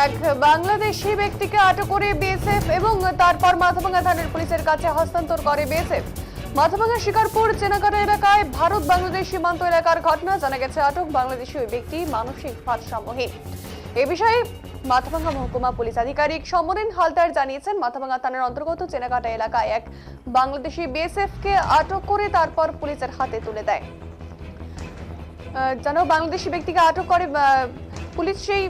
এক বাংলাদেশি ব্যক্তিকে আটক করে বিএসএফ এবং তারপর মাথাভাঙ্গা থানার পুলিশের কাছে হস্তান্তর করে বিএসএফ। মাথাভাঙ্গা শিকারপুর চেনাকাটা এলাকায় ভারত বাংলাদেশ সীমান্ত এলাকার ঘটনা। জানা গেছে আটক বাংলাদেশি ওই ব্যক্তি মানসিক ভারসাম্যহীন। এ বিষয়ে মাথাভাঙ্গা মহকুমা পুলিশ আধিকারিক সমরেন হালদার জানিয়েছেন, মাথাভাঙ্গা থানার অন্তর্গত চেনাকাটা এলাকায় এক বাংলাদেশি বিএসএফ কে আটক করে তারপর পুলিশের হাতে তুলে দেয়। জানো, বাংলাদেশি ব্যক্তিকে আটক করে পুলিশ সেই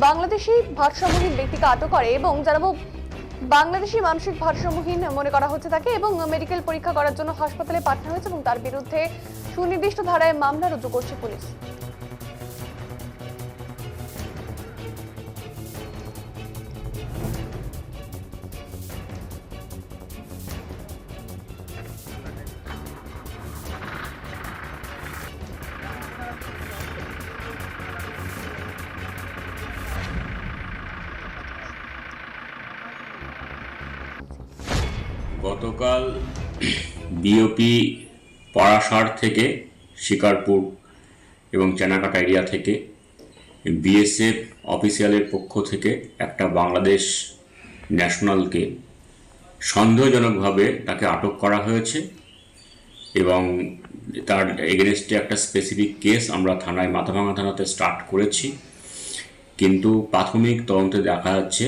বাংলাদেশি ভারসাম্যহীন ব্যক্তিকে আটক করে এবং জানাবো বাংলাদেশি মানসিক ভারসাম্যহীন মনে করা হচ্ছে তাকে এবং মেডিকেল পরীক্ষা করার জন্য হাসপাতালে পাঠানো হয়েছে এবং তার বিরুদ্ধে সুনির্দিষ্ট ধারায় মামলা রুজু করছে পুলিশ। গতকাল বিওপি পরাশর থেকে শিকারপুর এবং চেনাকাটা এরিয়া থেকে বিএসএফ অফিসিয়ালের পক্ষ থেকে একটা বাংলাদেশ ন্যাশনালকে সন্দেহজনকভাবে তাকে আটক করা হয়েছে এবং তার এগেনস্টে একটা স্পেসিফিক কেস আমরা থানায় মাথাভাঙ্গা থানাতে স্টার্ট করেছি। কিন্তু প্রাথমিক তদন্তে দেখা যাচ্ছে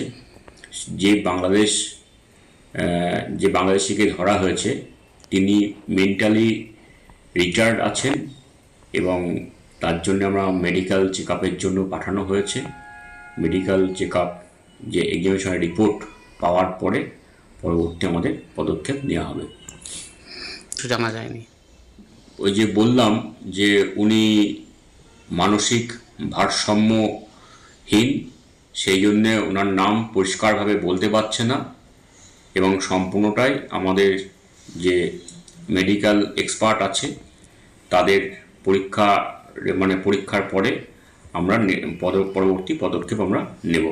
যে বাংলাদেশিকে ধরা হয়েছে তিনি মেন্টালি রিটার্ড আছেন এবং তার জন্য আমরা মেডিকেল চেক আপের জন্য পাঠানো হয়েছে। মেডিকেল চেক আপ যে এক্সামিনেশনের রিপোর্ট পাওয়ার পরে পরবর্তী আমাদের পদক্ষেপ নেওয়া হবে। জানা যায়নি, ওই যে বললাম যে উনি মানসিক ভারসাম্যহীন, সেই জন্যে ওনার নাম পরিষ্কারভাবে বলতে পারছে না এবং সম্পূর্ণটাই আমাদের যে মেডিকেল এক্সপার্ট আছে তাদের পরীক্ষার পরে আমরা পরবর্তী পদক্ষেপ আমরা নেব।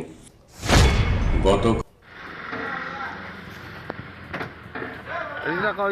এই দেখো